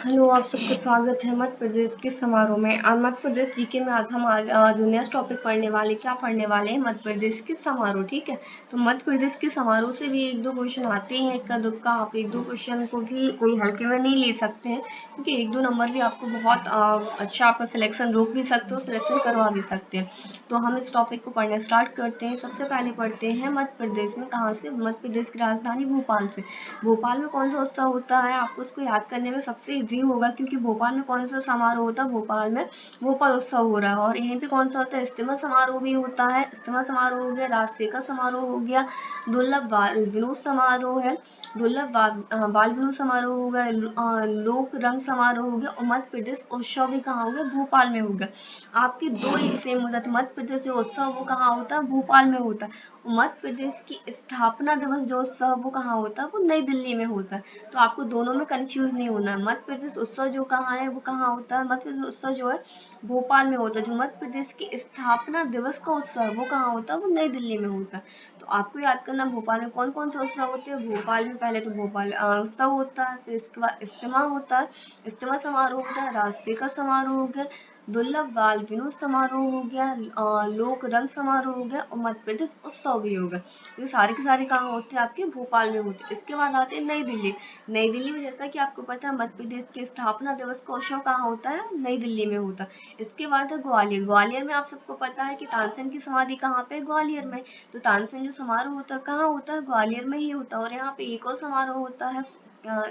Hello, आप सबका स्वागत है मध्य प्रदेश के समारोह में। मध्य प्रदेश जीके में आज हम जो नेक्स्ट टॉपिक पढ़ने वाले क्या पढ़ने वाले हैं, मध्य प्रदेश के समारोह। ठीक है, तो मध्य प्रदेश के समारोह से भी एक दो क्वेश्चन आते हैं, इक्का दुक्का। आप एक दो क्वेश्चन को भी कोई हल्के में नहीं ले सकते हैं, क्योंकि एक दो नंबर भी आपको बहुत अच्छा आपका सिलेक्शन रोक भी सकते हो, सिलेक्शन करवा भी सकते हैं। तो हम इस टॉपिक को पढ़ना स्टार्ट करते हैं। सबसे पहले पढ़ते हैं मध्य प्रदेश में कहाँ से, मध्य प्रदेश की राजधानी भोपाल से। भोपाल में कौन सा उत्सव होता है, आपको उसको याद करने में सबसे इजी होगा, क्योंकि भोपाल में कौन सा समारोह होता है, भोपाल में भोपाल उत्सव हो रहा है। और यहीं पे कौन सा होता है, इज्तिमा समारोह भी होता है। इज्तिमा समारोह हो गया, राजशेखर समारोह हो गया, दुर्लभ बाल विनोद समारोह है, दुर्लभ बाल विनोद समारोह हो गया, लोक रंग समारोह हो गया, और मध्य प्रदेश उत्सव भी कहाँ हो गया, भोपाल में हो गया। आपके दो एक सेम हो जाते। मध्य प्रदेश जो उत्सव वो कहाँ होता है, भोपाल में होता है। मध्य प्रदेश की स्थापना दिवस जो उत्सव वो कहाँ होता है, वो नई दिल्ली में होता है। तो आपको दोनों में कंफ्यूज नहीं होना है। मध्य प्रदेश उत्सव जो कहाँ है, वो कहाँ होता है, मध्य प्रदेश उत्सव जो है भोपाल में होता है। जो मध्य प्रदेश की स्थापना दिवस का उत्सव वो कहाँ होता है, वो नई दिल्ली में होता है। तो आपको याद करना भोपाल में कौन कौन से उत्सव होते हैं। भोपाल में पहले तो भोपाल उत्सव होता है, फिर इसके बाद इज्तिमा होता है, इज्तिमा समारोह होता है, राजशेखर समारोह हो गया, दुर्लभ बाल विनोद समारोह हो गया, लोक रंग समारोह हो गया, और मध्य प्रदेश उत्सव भी हो गया। ये सारे के सारे कहाँ होते हैं, आपके भोपाल में होते हैं। इसके बाद आते हैं नई दिल्ली। नई दिल्ली में जैसा कि आपको पता है, मध्य प्रदेश के स्थापना दिवस का उत्सव कहाँ होता है, नई दिल्ली में होता है। इसके बाद है ग्वालियर। ग्वालियर में आप सबको पता है कि तानसेन की समाधि कहाँ पे, ग्वालियर में। तो तानसेन जो समारोह होता है कहाँ होता है, ग्वालियर में ही होता है। और यहाँ पे एक और समारोह होता है,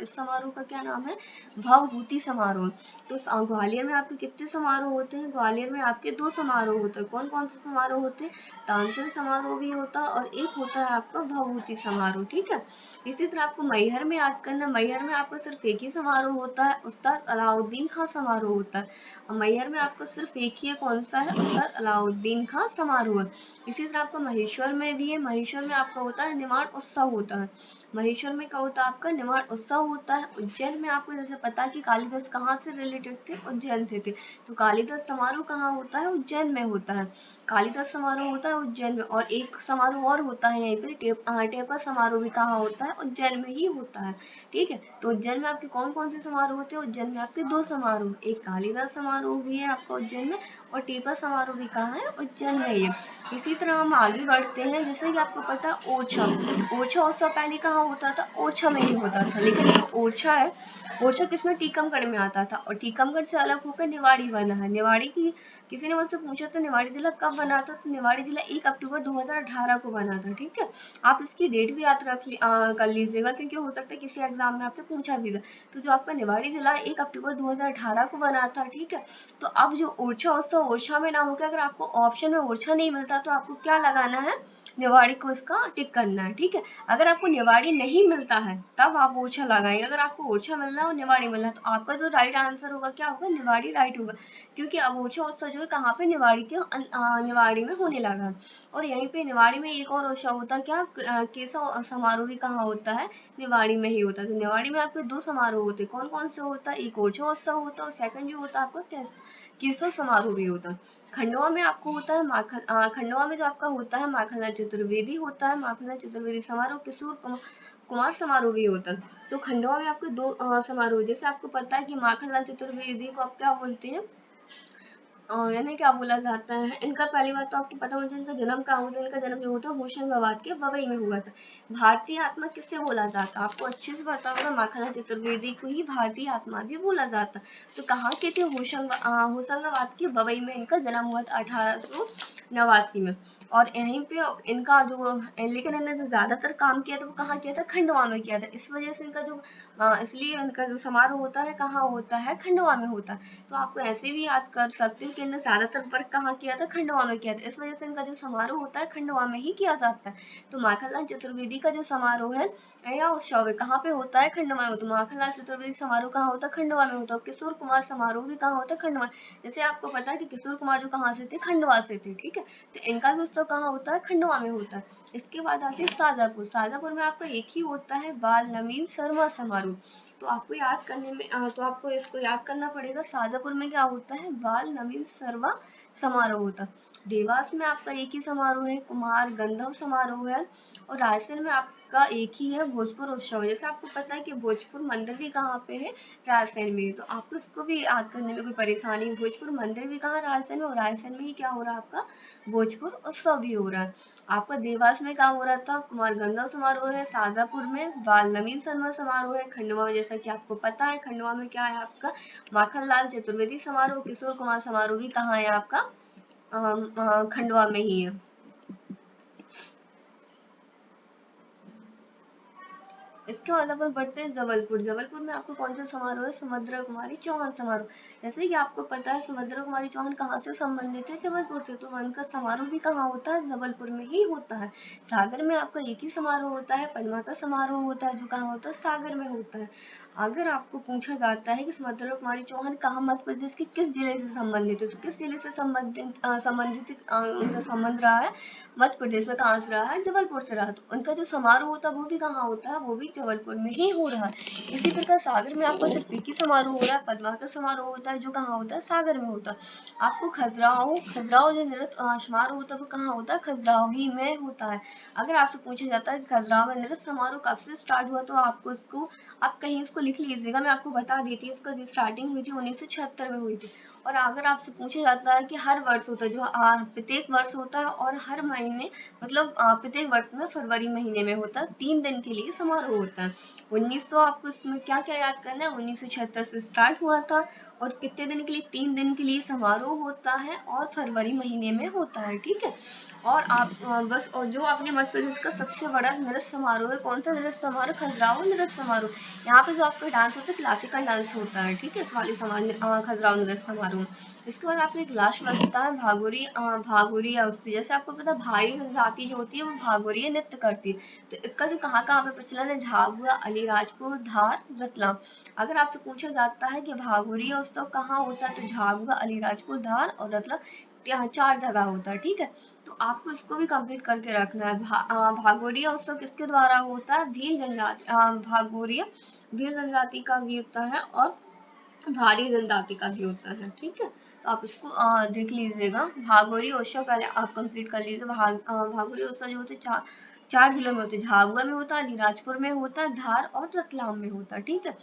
इस समारोह का क्या नाम है, भवभूति समारोह। तो ग्वालियर में आपके कितने समारोह होते हैं, ग्वालियर में आपके दो समारोह होते हैं। कौन कौन से समारोह होते हैं, तानसेन समारोह भी होता है, और एक होता है आपका भवभूति समारोह। ठीक है, इसी तरह आपको मैहर में याद करना। मैहर में आपका सिर्फ एक ही समारोह होता है, उस्ताद अलाउद्दीन खां समारोह होता है। और मैहर में आपका सिर्फ एक ही है, कौन सा है, उस्ताद अलाउद्दीन खां समारोह है। इसी तरह आपका महेश्वर में भी है। महेश्वर में आपका होता है निमाड़ उत्सव होता है। महेश्वर में क्या होता है, आपका निमाड़ उत्सव होता है। उज्जैन में आपको जैसे पता है कि कालिदास कहाँ से रिलेटेड थे, उज्जैन से थे। तो कालिदास समारोह कहाँ होता है, उज्जैन में होता है। कालिदास समारोह होता है उज्जैन में। और एक समारोह और होता है यहीं पे, टेपा समारोह भी कहाँ होता है, उज्जैन में ही होता है। ठीक है, तो उज्जैन में आपके कौन कौन से समारोह होते हैं, उज्जैन में आपके दो समारोह, एक कालिदास समारोह भी है आपका उज्जैन में, और टेपा समारोह भी कहाँ है, उज्जैन में ही है। इसी तरह हम आगे बढ़ते हैं। जैसे कि आपको पता है ओरछा। ओरछा उत्सव पहले कहाँ होता था, ओरछा में ही होता था। लेकिन जो ओरछा है, ओरछा किसमें, टीकमगढ़ में आता था। और टीकमगढ़ से अलग होकर निवाड़ी बना है। निवाड़ी की किसी ने मुझसे पूछा था निवाड़ी जिला कब बना था, तो निवाड़ी जिला 1 अक्टूबर 2018 को बना था। ठीक है, आप इसकी डेट भी याद कर लीजिएगा, क्योंकि हो सकता है किसी एग्जाम में आपसे पूछा भी था। तो जो आपका निवाड़ी जिला 1 अक्टूबर 2018 को बना था। ठीक है, तो अब जो ओरछा उत्सव ओरछा में ना होकर, अगर आपको ऑप्शन में ओरछा नहीं मिलता तो आपको क्या लगाना है, निवाड़ी को इसका टिक करना है। ठीक है, अगर आपको निवाड़ी नहीं मिलता है तब आप ओरछा लगाएंगे। अगर आपको ओरछा मिल रहा है और निवाड़ी मिल रहा है, तो आपका जो राइट आंसर होगा क्या होगा, निवाड़ी राइट होगा। क्योंकि अब ओरछा उत्सव जो है कहाँ पे, निवाड़ी के निवाड़ी में होने लगा। और यहीं पे निवाड़ी में एक और उत्सव होता है क्या, केशव समारोह भी कहाँ होता है, निवाड़ी में ही होता है। तो निवाड़ी में आपके दो समारोह होते हैं, कौन कौन से होता है, एक ओरछा उत्सव होता है, और सेकंड जो होता है आपका केशव समारोह भी होता है। खंडवा में आपको होता है खंडवा में जो आपका होता है माखनलाल चतुर्वेदी होता है। माखनलाल चतुर्वेदी समारोह, किशोर कुमार समारोह भी होता है। तो खंडवा में आपके दो समारोह, जैसे आपको पता है कि माखनलाल चतुर्वेदी को आप क्या बोलते हैं, यानी क्या बोला जाता है, इनका पहली बात तो आपको पता होना चाहिए इनका जन्म कहाँ हुआ था। इनका जन्म जो होता है होशंगाबाद के बबई में हुआ था। भारतीय आत्मा किससे बोला जाता है, आपको अच्छे से पता होगा, माखनलाल चतुर्वेदी को ही भारतीय आत्मा भी बोला जाता। तो कहाँ के थे, होशंगाबाद के बबई में इनका जन्म हुआ था 1889 में। और यहीं पे इनका जो, लेकिन इन्होंने जो ज्यादातर काम किया था वो कहाँ किया था, खंडवा में किया था। इस वजह से इनका जो इसलिए इनका जो समारोह होता है कहाँ होता है, खंडवा में होता है। तो आपको ऐसे भी याद कर सकते हो कि इन्होंने ज्यादातर वर्क कहाँ किया था, खंडवा में किया था। इस वजह से इनका जो समारोह होता है खंडवा में ही किया जाता है। तो माखनलाल चतुर्वेदी का जो समारोह है या उत्सव है कहाँ पे होता है, खंडवा में। तो माखनलाल चतुर्वेदी समारोह कहाँ होता है, खंडवा में होता है। किशोर कुमार समारोह भी कहाँ होता है, खंडवा। जैसे आपको पता है कि किशोर कुमार जो कहाँ से थे, खंडवा से थे। ठीक है, तो इनका भी उत्सव कहाँ होता है, खंडवा में होता है। इसके बाद आते हैं शाजापुर। शाजापुर में आपका एक ही होता है, बाल नवीन शर्मा समारोह। तो आपको याद करने में तो आपको इसको याद करना पड़ेगा, शाजापुर में क्या होता है, बाल नवीन शर्मा समारोह होता है। देवास में आपका एक ही समारोह है, कुमार गंधर्व समारोह है, और रायसेन में आपका एक ही है, भोजपुर उत्सव। जैसे आपको पता है कि भोजपुर मंदिर भी कहाँ पे है, रायसेन में। तो आपको इसको भी याद करने में कोई परेशानी, भोजपुर मंदिर भी कहाँ, रायसेन में, और रायसेन में ही क्या हो रहा है आपका, भोजपुर उत्सव भी हो रहा है। आपका देवास में क्या हो रहा था, कुमार गंधर्व समारोह है, शाजापुर में बाल नवीन समारोह है, खंडवा में जैसा कि आपको पता है, खंडवा में क्या है आपका, माखनलाल चतुर्वेदी समारोह, किशोर कुमार समारोह भी कहाँ है आपका, खंडवा में ही है। इसके बाद अपन बढ़ते हैं जबलपुर। जबलपुर में आपको कौन सा समारोह है, सुभद्रा कुमारी चौहान समारोह। जैसे कि आपको पता है सुभद्रा कुमारी चौहान कहाँ से संबंधित है, जबलपुर से, तो उनका समारोह भी कहाँ होता है, जबलपुर में ही होता है। सागर में आपका एक ही समारोह होता है, पद्मा का समारोह होता है, जो कहाँ होता है, सागर में होता है। अगर आपको पूछा जाता है कि सुभद्रा कुमारी चौहान कहाँ मध्य प्रदेश के किस जिले से संबंधित है, तो किस जिले से उनका संबंध रहा है, मध्य प्रदेश में। कहाँ से रहा है, जबलपुर से रहा। तो उनका जो समारोह होता है वो भी कहाँ होता है, वो भी जबलपुर में ही हो रहा है। इसी प्रकार सागर में आपको सिर्फ एक ही समारोह हो रहा है, पद्मा का समारोह होता है, जो कहाँ होता है, सागर में होता है। आपको खजुराहो जो नृत्य समारोह होता है वो कहाँ होता है, खजुराहो ही में होता है। अगर आपसे पूछा जाता है कि खजुराहो में नृत्य समारोह कब से स्टार्ट हुआ, तो आपको इसको, आप कहीं इसको लिख लीजिएगा, मैं आपको बता देती हूँ। इसका जो स्टार्टिंग हुई थी 1976 में हुई थी। और अगर आपसे पूछा जाता है कि हर वर्ष होता है, जो प्रत्येक वर्ष होता है, और हर महीने, मतलब प्रत्येक वर्ष में फरवरी महीने में होता है, 3 दिन के लिए समारोह होता है। 1900, आपको इसमें क्या क्या याद करना है, 1976 से स्टार्ट हुआ था, और कितने दिन के लिए, 3 दिन के लिए समारोह होता है, और फरवरी महीने में होता है, ठीक है। और आप बस, और जो आपने मध्य प्रदेश का सबसे बड़ा नृत्य समारोह है, कौन सा नृत्य समारोह, खजुराहो नृत्य समारोह। यहाँ पे जो आपका डांस होता है, क्लासिकल डांस होता है, ठीक है, इस वाले खजुराहो नृत्य समारोह। इसके बाद आपको एक लास्ट बचता है भागोरी या उस्ती। जैसे आपको पता है भाई जाति जो होती है वो भागोरी नृत्य करती है। तो इसका जो कहाँ कहाँ पे प्रचलन है, झाबुआ, अलीराजपुर, धार, रतलाम। अगर आपसे पूछा जाता है कि भागोरी उत्सव कहाँ होता है, तो झाबुआ, अलीराजपुर, धार और रतलाम, 4 जगह होता है, ठीक है। तो आपको इसको भी कंप्लीट करके रखना है। भागोरिया उत्सव किसके द्वारा होता है, भील जनजाति, भागोरिया भील जनजाति का भी होता है, और भारी जनजाति का भी होता है, ठीक है। तो आप इसको देख लीजिएगा। भागोरी उत्सव पहले आप कंप्लीट कर लीजिए। भागोरी उत्सव जो होते हैं, 4 जिलों में होते हैं, झाबुआ में होता है, अलीराजपुर में होता है, धार और रतलाम में होता है, ठीक है।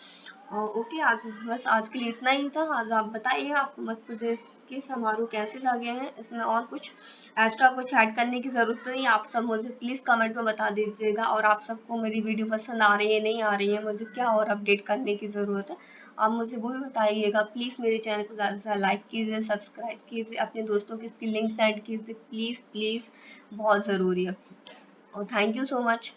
ओके, आज बस आज के लिए इतना ही था। आज आप बताइए आपको मध्य प्रदेश के समारोह कैसे लगे हैं, इसमें और कुछ एक्स्ट्रा कुछ ऐड करने की ज़रूरत तो नहीं। आप सब मुझे प्लीज़ कमेंट में बता दीजिएगा, और आप सबको मेरी वीडियो पसंद आ रही है, नहीं आ रही है, मुझे क्या और अपडेट करने की ज़रूरत है, आप मुझे वो भी बताइएगा। प्लीज़ मेरे चैनल को ज़्यादा से ज़्यादा लाइक कीजिए, सब्सक्राइब कीजिए, अपने दोस्तों की इसकी लिंक सेंड कीजिए, प्लीज़ प्लीज़, बहुत ज़रूरी है। और थैंक यू सो मच।